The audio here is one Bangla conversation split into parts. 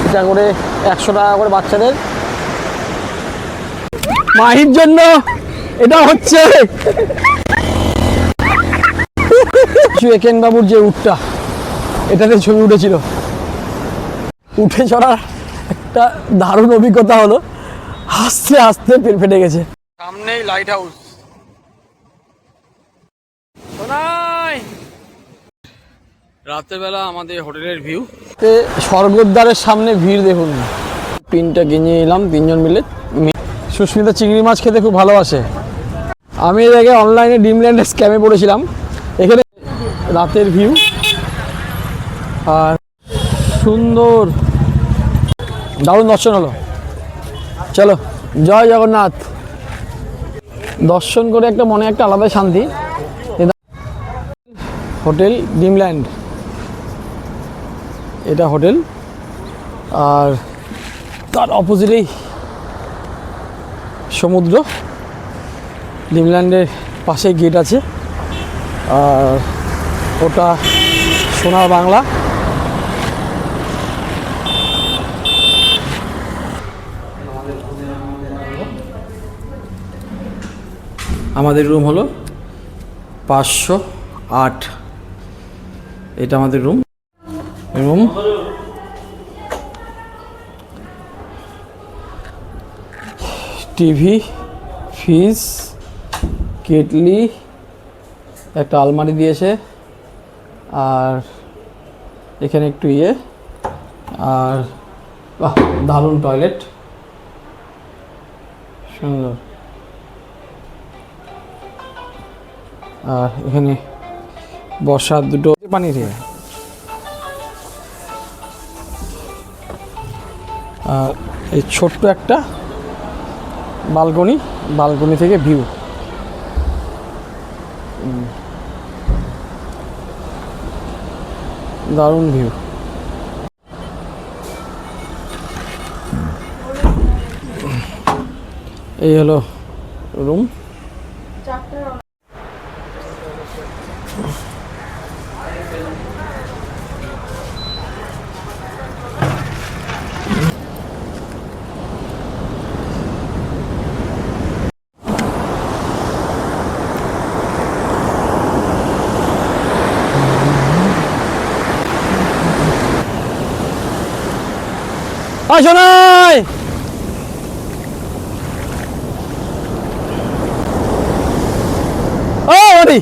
এটা করে 100 টাকা করে বাচ্চাদের। মাহির জন্য এটা হচ্ছে একেন বাবুর যে উটটা, এটাতে ছবি উঠেছিল। উঠে চড়ার একটা দারুণ অভিজ্ঞতা হলো, হাসতে হাসতে পেট ফেটে গেছে। সামনেই লাইট হাউস। রাতের বেলা আমাদের হোটেলের ভিউ, স্বর্গদ্বারের সামনে ভিড় দেখুন। পিনটা কিনে এলাম 3 জন মিলে। সুস্মিতা চিংড়ি মাছ খেতে খুব ভালোবাসে। আমি এর আগে অনলাইনে ড্রিমল্যান্ডে স্ক্যামে পড়েছিলাম। এখানে রাতের ভিউ আর সুন্দর দারুণ দর্শন হলো। চলো, জয় জগন্নাথ। দর্শন করে একটা মনে একটা আলাদা শান্তি। হোটেল ড্রিমল্যান্ড, এটা হোটেল, আর তার অপোজিটেই সমুদ্র। ড্রিমল্যান্ডের পাশে গেট আছে, আর ওটা সোনার বাংলা। আমাদের রুম হলো 508। এটা আমাদের রুম। টিভি, ফ্রিজ, কেটলি, একটা আলমারি দিয়েছে, আর এখানে একটু আর বাহ, দারুণ টয়লেট, সুন্দর। আর এখানে বসার দুটো পানি দিয়ে, আর এই ছোট্ট একটা বালকনি থেকে ভিউ। দারুণ ভিউ। এই হলো রুম। শোনাই ও মারি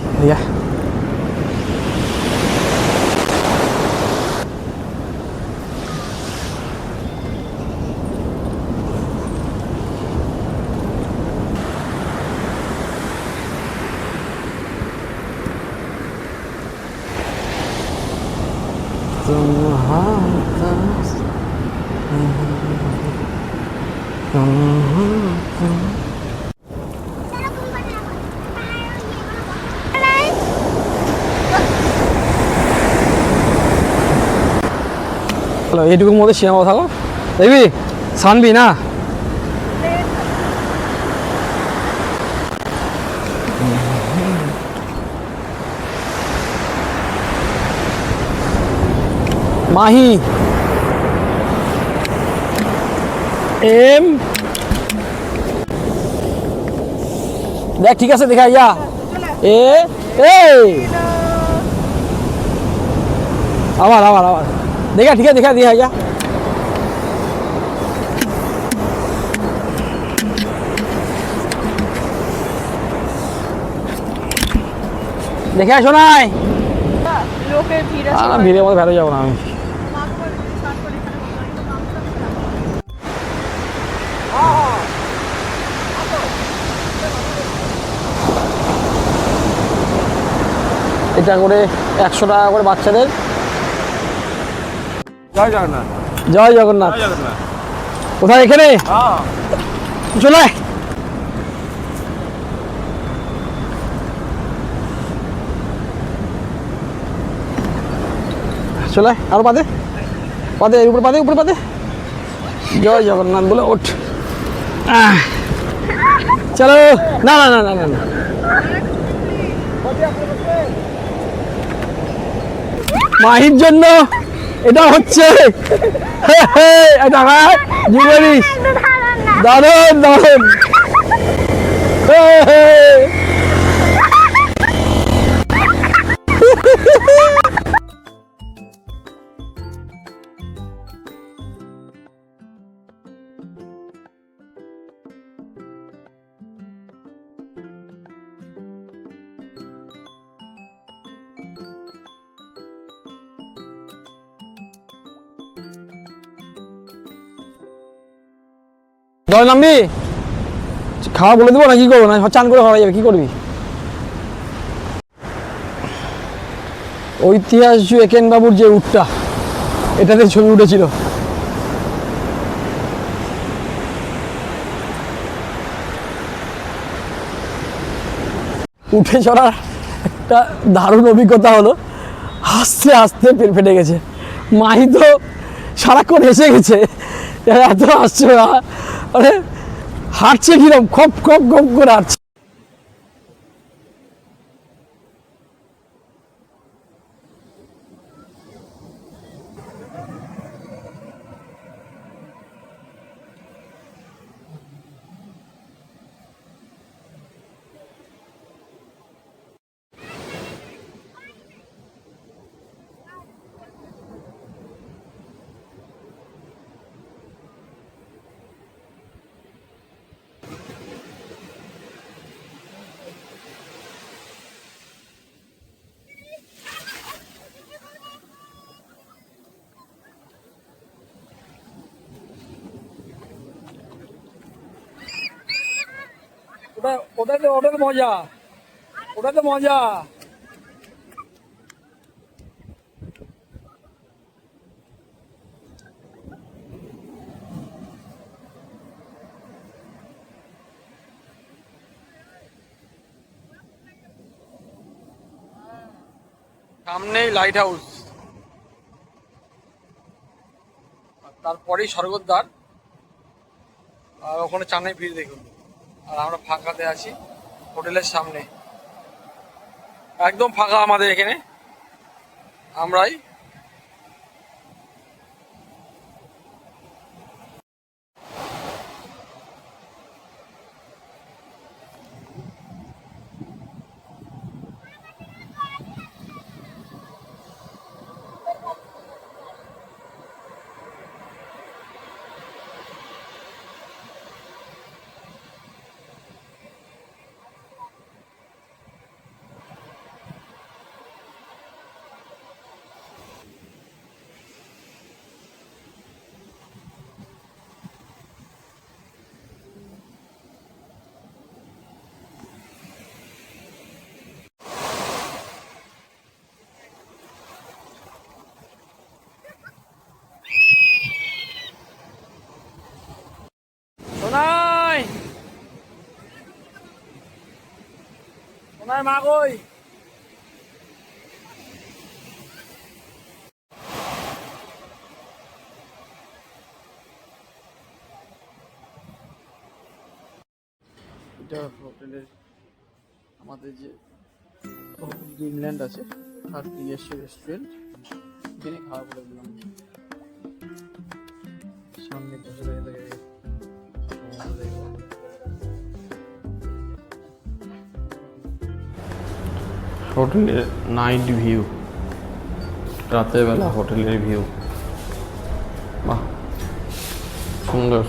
এইটুকুর মধ্যে সীমাবদ্ধ থাকো, দেখবি ছানবি না। মাহি দেখ, ঠিক আছে, দেখা ইয়া আবার দেখা, ঠিক আছে, দেখা ইয়া দেখে আসো নাই। ভিড়ের মধ্যে ভেতরে যাবো না আমি। এটা করে 100 টাকা করে বাচ্চাদের। জয় জগন্নাথ। জয় জগন্নাথ। কোথায়? এখানে চলে চলে আরো পাদে উপরে পাদে। জয় জগন্নাথ বলে ওঠ। চলো, না না না না না, মাহির জন্য এটা হচ্ছে জীবনীশ, দারুণ দারুণ। জল নামবি, খাওয়া বলে দেবো না কি করবো, না চান করে খাওয়া যাবে, কি করবি? ঐতিহাসিক একেন বাবুর যে উটটা, এটাতে ছবি উঠেছিল। উঠে চড়ার একটা দারুণ অভিজ্ঞতা হলো, হাসতে হাসতে পেট ফেটে গেছে। মাহি তো সারাক্ষণ হেসে গেছে, এত হাসছে, মানে হাঁটছে কিরম খপ খপ খপ করে হাঁটছে। ওটা তো মজা, ওটা তো মজা। সামনেই লাইট হাউস, তারপরেই স্বর্গদ্বার, আর ওখানে চানের ভিড় দেখুন। আর আমরা ফাঁকাতে আছি হোটেলের সামনে, একদম ফাঁকা আমাদের এখানে, আমরাই। সোনাই, সোনাই মা কই? এটা হোটেলের আমাদের যে ড্রিমল্যান্ড আছে তার নিজস্ব রেস্টুরেন্ট, এখানে খাওয়া বলে দিলাম। সামনে বসে দাঁড়িয়ে হোটেলের নাইট ভিউ, রাতের বেলা হোটেলের ভিউ, বাহ সুন্দর।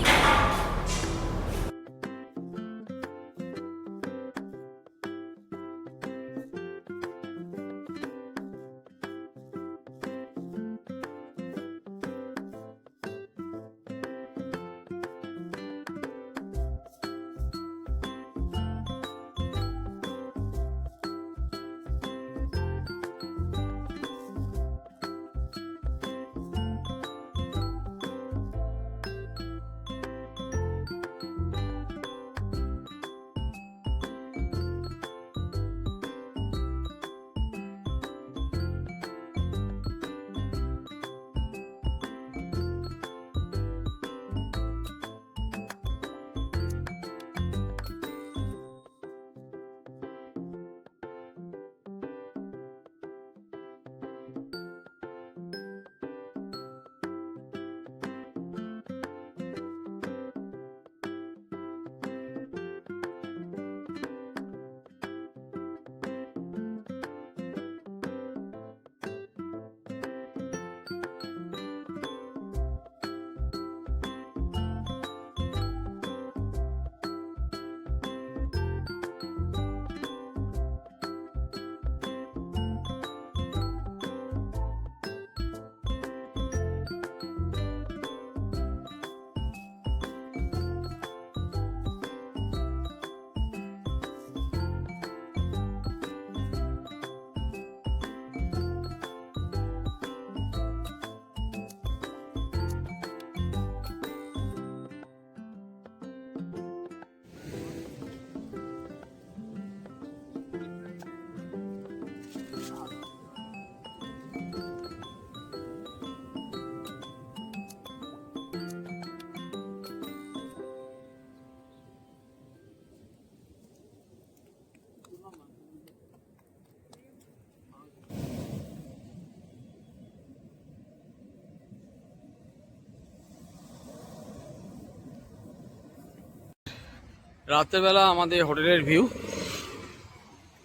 রাত্রেবেলা আমাদের হোটেলের ভিউ,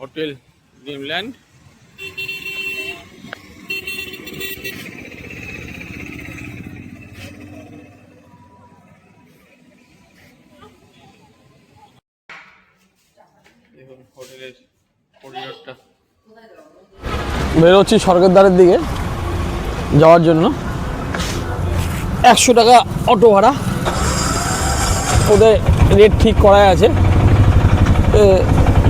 হোটেল ড্রিমল্যান্ড। দেখুন হোটেলের করিডোরটা। বেরোচ্ছি স্বর্গের দ্বারের দিকে যাওয়ার জন্য। 100 টাকা অটো ভাড়া, ওদের রেট ঠিক করাই আছে।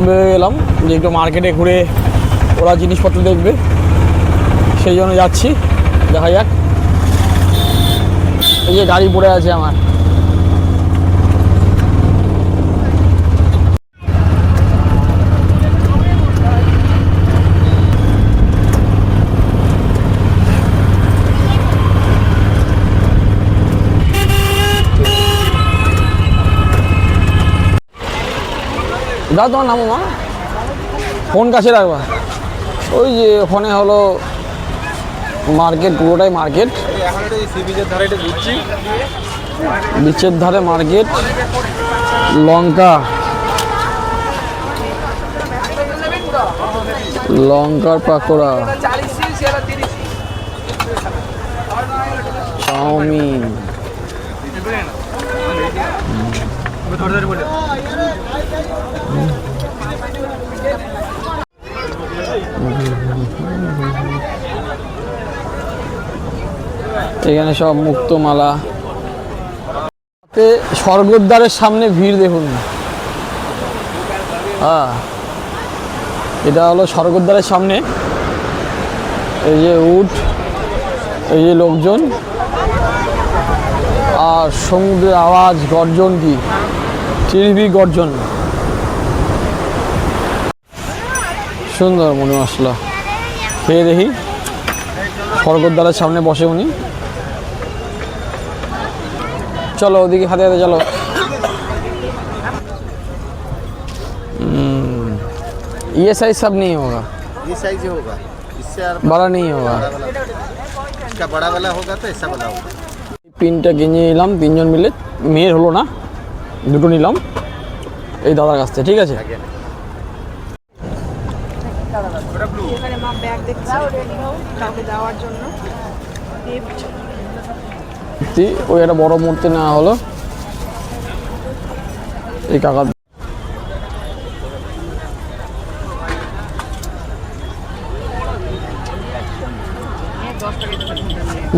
বেরো এলাম যে একটু মার্কেটে ঘুরে ওরা জিনিসপত্র দেখবে, সেই জন্য যাচ্ছি। দেখা যাক। এই যে গাড়ি পড়ে আছে আমার। দাও তোমার নামো মা, ফোন কাছে রাখবা। ওই যে ওখানে হলো মার্কেট, পুরোটাই মার্কেট। বিচের ধারে মার্কেট। লঙ্কা, লঙ্কার পাকোড়া, চাউমিন। এখানে সব মুক্তমালা। স্বর্গদ্বারের সামনে ভিড় দেখুন। হ্যাঁ, এটা হলো স্বর্গদ্বারের সামনে। এই যে উট, এই যে লোকজন, আর সমুদ্রের আওয়াজ, গর্জন, কি টিভি গর্জন। সুন্দর মনে মশলা। খেয়ে দেখি। স্বর্গদ্বারের সামনে বসে উনি। चलो ओदिके हाथे हाथे चलो। ये साइज सब नहीं होगा, ये साइज ही होगा, इससे बड़ा नहीं होगा। इसका बड़ा वाला होगा तो ऐसा वाला होगा। पिनटा किने निलाम तीनजन मिले, मेयर हलो ना, दुटो निलाम এই দাদার কাছ থেকে। ঠিক আছে, এখানে মা ব্যাগ দেখছে কাউকে দেওয়ার জন্য। ওই একটা বড় মূর্তি নেওয়া হলো এই কাকা।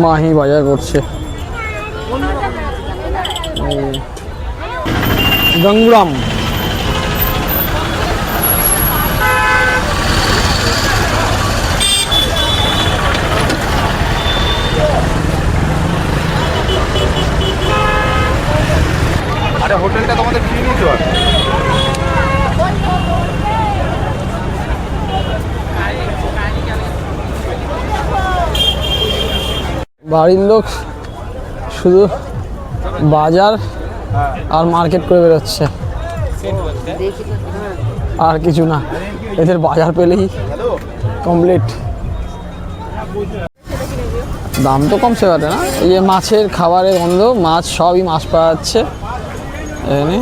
মাহি বাজার করছে। গঙ্গুরাম আরে হোটেলটা তোমাদের ফ্রি নিতে হবে। বাড়ির লোক শুধু বাজার আর মার্কেট করে বেরোচ্ছে, আর কিছু না। এদের বাজার পেলেই কমপ্লিট। দাম তো কমছে কাটে না। এই যে মাছের খাবারের গন্ধ, মাছ সবই মাছ পাওয়া যাচ্ছে এখানে।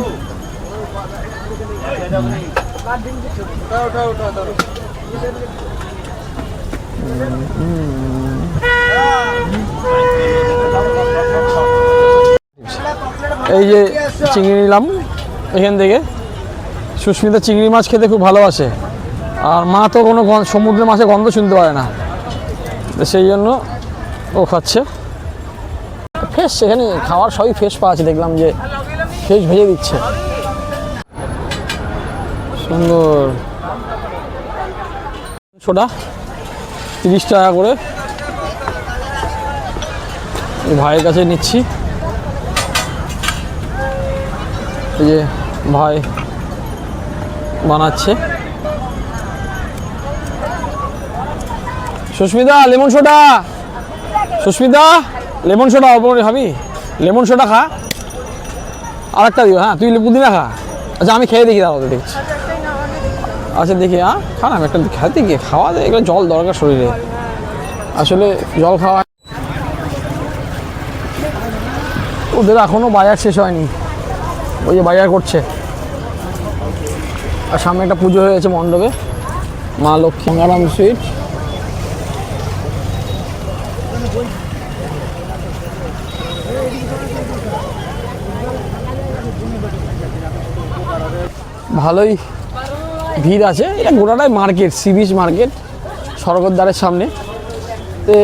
এই যে চিংড়ি নিলাম এখান থেকে। সুস্মিতা চিংড়ি মাছ খেতে খুব ভালোবাসে, আর মা তো কোনো সমুদ্রের মাছের গন্ধ শুনতে পারে না, সেই জন্য ও খাচ্ছে। ফ্রেশ সেখানে খাওয়ার সবই ফ্রেশ পাওয়া আছে, দেখলাম যে ফ্রেশ ভেজে দিচ্ছে। সুন্দর। সোডা 30 টাকা করে ভাইয়ের কাছে নিচ্ছি। এই যে ভাই বানাচ্ছে। Sushmita lemon soda, Sushmita lemon soda অল্প করে খাবি? লেমন সোডা খা, আর একটা দিও। হ্যাঁ, তুই পুদিনা খা। আচ্ছা আমি খেয়ে দেখি, দাঁড়াতে দেখছি। আচ্ছা দেখি, হ্যাঁ খা না, একটা খেতে গিয়ে খাওয়া দেয়। এগুলো জল দরকার শরীরে, আসলে জল খাওয়া। ওদের এখনো বাজার শেষ হয়নি, ওই যে বাজার করছে। আর সামনে একটা পুজো হয়েছে মণ্ডপে, মা লক্ষ্মী গঙ্গারাম সুইট। ভালোই ভিড় আছে, এটা গোটাটাই মার্কেট, সি বিচ মার্কেট, স্বর্গদ্বারের সামনে। তো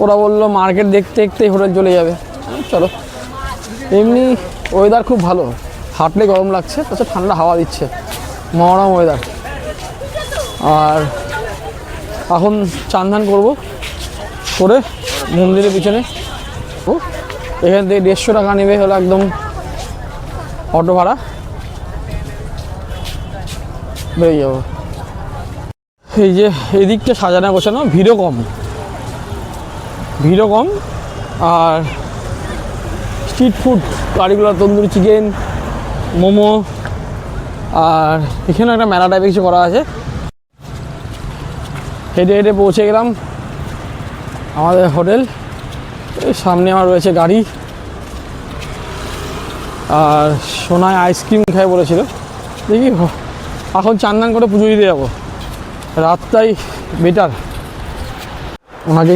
ওরা বললো মার্কেট দেখতে দেখতেই হোটেল চলে যাবে, চলো। এমনি ওয়েদার খুব ভালো, হাঁটলে গরম লাগছে, তাছাড়া ঠান্ডা হাওয়া দিচ্ছে, মনোরম ওয়েদার। আর এখন চান ধান করবো, করে মন্দিরের পিছনে এখান থেকে 150 টাকা নেবে হলো একদম অটো ভাড়া, বেরিয়ে যাবো। এই যে এদিকটা সাজানো গোছানো, ভিড়ও কম, আর স্ট্রিট ফুড গাড়িগুলো, তন্দুরি চিকেন, মোমো, আর এখানে একটা মেলা টাইপের কিছু করা আছে। হেঁটে হেঁটে পৌঁছে গেলাম আমাদের হোটেল। সামনে আমার রয়েছে গাড়ি, আর সোনায় আইসক্রিম খাই বলেছিল, দেখি এখন চান করে পুজো দিতে যাবো, রাতটাই বেটার। ওনাকে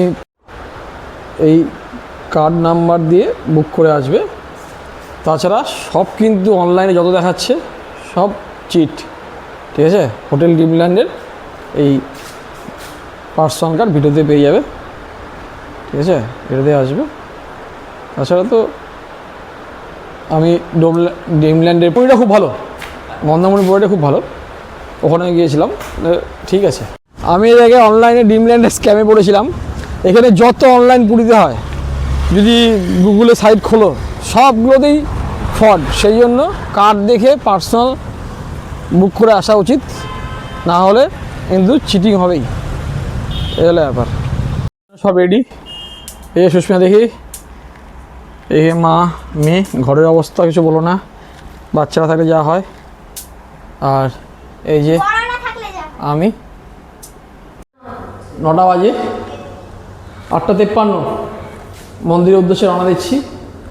এই কার্ড নাম্বার দিয়ে বুক করে আসবে, তাছাড়া সব কিন্তু অনলাইনে যত দেখাচ্ছে সব চিট, ঠিক আছে। হোটেল ড্রিমল্যান্ডের এই পার্সোনাল কার্ড ভিডিওতে পেয়ে যাবে, ঠিক আছে, এটাতে আসবে। তাছাড়া তো আমি ড্রিমল্যান্ডের পুরীটা খুব ভালো, মন্দারমণি পুরীটা খুব ভালো, ওখানে গিয়েছিলাম, ঠিক আছে। আমি এর আগে অনলাইনে ড্রিমল্যান্ডের স্ক্যামে পড়েছিলাম। এখানে যত অনলাইন পুরীতে হয়, যদি গুগলে সাইট খোলো সবগুলোতেই ফ্রড, সেই জন্য কার্ড দেখে পার্সোনাল বুক করে আসা উচিত, না হলে কিন্তু চিটিং হবেই, এই হলো ব্যাপার। সব রেডি, এই সুস্মিতা দেখি, এই মা মেয়ে, ঘরের অবস্থা কিছু বলো না, বাচ্চারা থাকলে যা হয়। আর এই যে আমি, 9টা বাজে, 8:53 মন্দিরের উদ্দেশ্যে রওনা দিচ্ছি।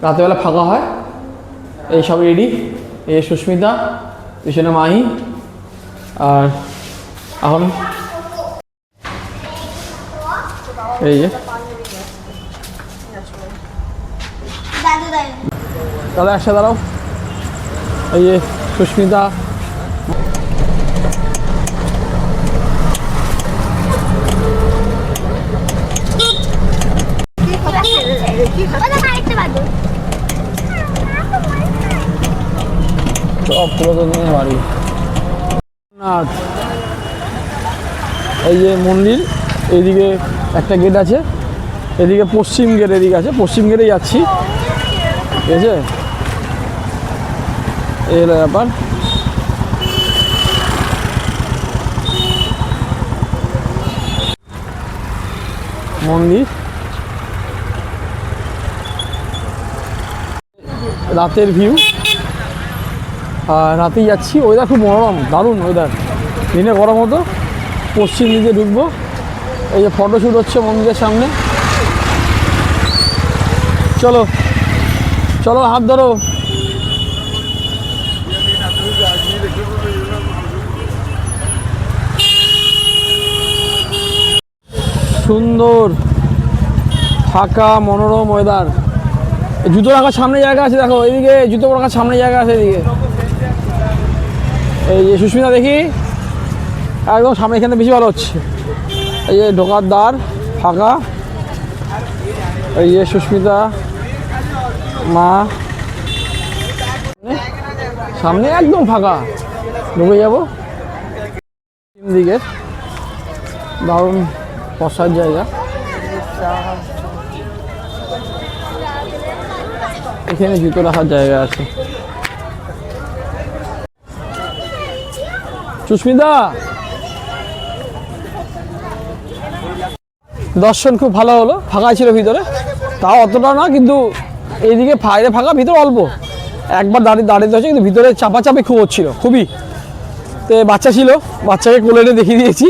রাতেরবেলা ফাঁকা হয়। এই সব রেডি, এই সুস্মিতা, পিছনে মাহি, আর এখন এই যে তাহলে একসাথে দাঁড়াও। এই যে সুস্মিতা, সব পুরাতন দিনের বাড়ি। এই যে মন্দির, এইদিকে একটা গেট আছে, এদিকে পশ্চিম গেট, এদিকে আছে, পশ্চিম গেটেই যাচ্ছি, ঠিক আছে। এই হলো ব্যাপার। মন্দির রাতের ভিউ, আর রাতেই যাচ্ছি। ওয়েদার খুব মনোরম, দারুণ ওয়েদার, দিনে গরম হতো। পশ্চিম দিকে ঢুকবো, এই যে ফটোশ্যুট হচ্ছে মন্দিরের সামনে। চলো চলো, হাত ধরো। সুন্দর ফাঁকা মনোরম ওয়েদার। জুতো রাখার সামনে জায়গা আছে, দেখো এইদিকে জুতো রাখার সামনে জায়গা আছে, এদিকে। এই যে সুস্মিতা দেখি, একদম সামনে, এখানে বেশি ভালো হচ্ছে। এই যে ঢোকার দ্বার ফাঁকা, এই যে সুস্মিতা মা, সামনে একদম ফাঁকা, ঢুকে যাবো। দিকে দারুণ বসার জায়গা, এখানে জুতো রাখার জায়গা আছে। সুস্মিতা, দর্শন খুব ভালো হলো, ফাঁকা ছিল ভিতরে, তাও অতটা না, কিন্তু এইদিকে বাইরে ফাঁকা, ভিতরে অল্প। একবার দাঁড়িয়ে হচ্ছে, কিন্তু ভিতরে চাপাচাপি খুব হচ্ছিল, খুবই। তো বাচ্চা ছিল, বাচ্চাকে কোলে এনে দেখিয়ে দিয়েছি,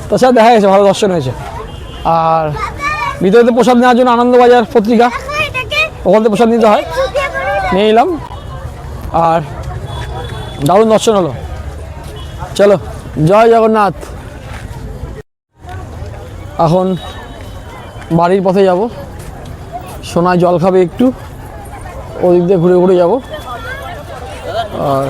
তাছাড়া দেখা গেছে ভালো দর্শন হয়েছে। আর ভিতরে তো প্রসাদ নেওয়ার জন্য আনন্দবাজার পত্রিকা, ওখান থেকে প্রসাদ নিতে হয়, নিয়ে এলাম। আর দারুণ দর্শন হলো, চলো জয় জগন্নাথ। এখন বাড়ির পথে যাব, সোনায় জল খাবে একটু, ওদিক দিয়ে ঘুরে ঘুরে যাব। আর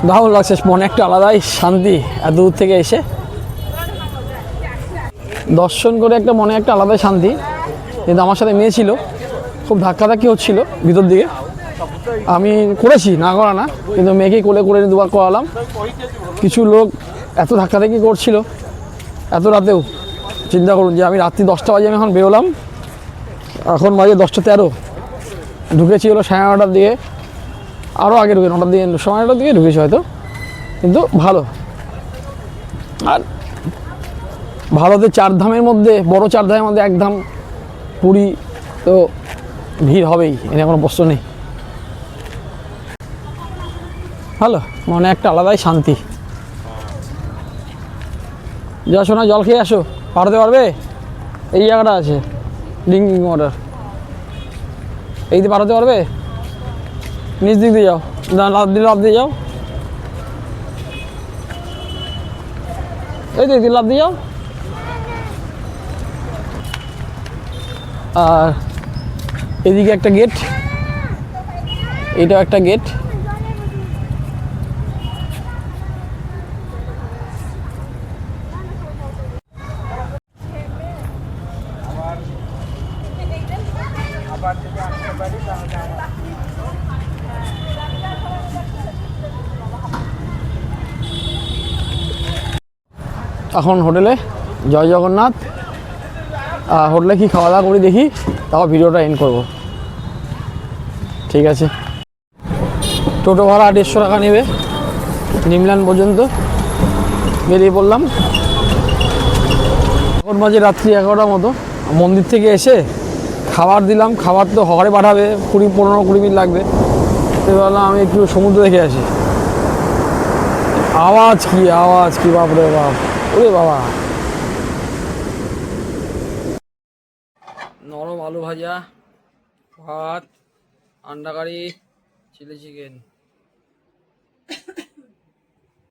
দারুণ লাগছে, মনে একটা আলাদাই শান্তি এত দূর থেকে এসে দর্শন করে, একটা মনে একটা আলাদাই শান্তি। কিন্তু আমার সাথে মেয়ে ছিল, খুব ধাক্কাধাক্কি হচ্ছিল ভিতর দিকে। আমি করেছি, না করা না, কিন্তু মেয়েকেই কোলে করে দুবার করালাম। কিছু লোক এত ধাক্কাধাক্কি করছিল এত রাতেও। চিন্তা করুন যে আমি রাত্রি 10টা বাজে আমি এখন বেরোলাম, এখন বাজে 10টা 13। ঢুকেছি হলো 9:30টার দিকে, আরও আগে ঢুকে 9টার দিকে, 9টার দিকে ঢুকেছি হয়তো। কিন্তু ভালো। আর ভারতের 4 ধামের মধ্যে, বড় 4 ধামের মধ্যে এক ধাম পুরী, তো ভিড় হবেই, এনে কোনো প্রশ্ন নেই। ভালো, মনে একটা আলাদাই শান্তি। যা শোনা, জল খেয়ে আসো, পার হতে পারবে? এই জায়গাটা আছে ড্রিঙ্কিং ওয়াটার, এই দিয়ে পার হতে পারবে? নিচ দিক দিয়ে যাও, লাভ দিয়ে যাও, এই দিক দিয়ে লাভ দিয়ে যাও। আর এদিকে একটা গেট, এটাও একটা গেট। এখন হোটেলে, জয় জগন্নাথ। হোটেলে কি খাওয়া দাওয়া করি দেখি, তাও ভিডিওটা এন্ড করব। ঠিক আছে, টোটো ভাড়া 150 টাকা নেবে নিমলান পর্যন্ত। বেরিয়ে পড়লাম। এখন বাজে রাত্রি 11টার মতো। মন্দির থেকে এসে খাবার দিলাম, খাবার তো ঘরে পাঠাবে, 15-20 মিনিট লাগবে। তো বললাম আমি একটু সমুদ্র দেখে আসি। আওয়াজ কি বাপরে বাপ, ওরে বাবা। নরম আলু ভাজা, ভাত, আন্ডা কারি, চিলি চিকেন।